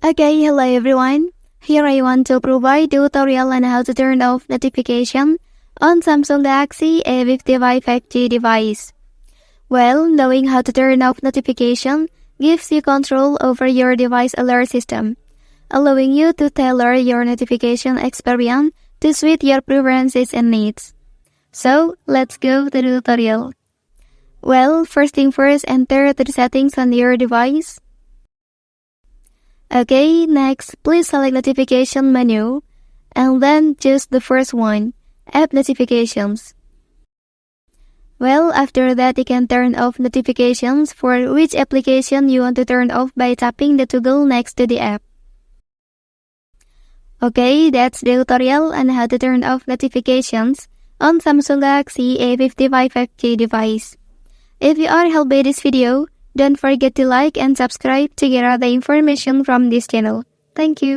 Okay, hello everyone. Here I want to provide tutorial on how to turn off notification on Samsung Galaxy A55 5G device. Well, knowing how to turn off notification gives you control over your device alert system, allowing you to tailor your notification experience to suit your preferences and needs. So, let's go to the tutorial. Well, first thing first, enter the settings on your device. Okay, next, please select notification menu, and then choose the first one, app notifications. Well, after that, you can turn off notifications for which application you want to turn off by tapping the toggle next to the app. Okay, that's the tutorial on how to turn off notifications on Samsung Galaxy A55 5G device. If you are helped by this video, don't forget to like and subscribe to get other information from this channel. Thank you.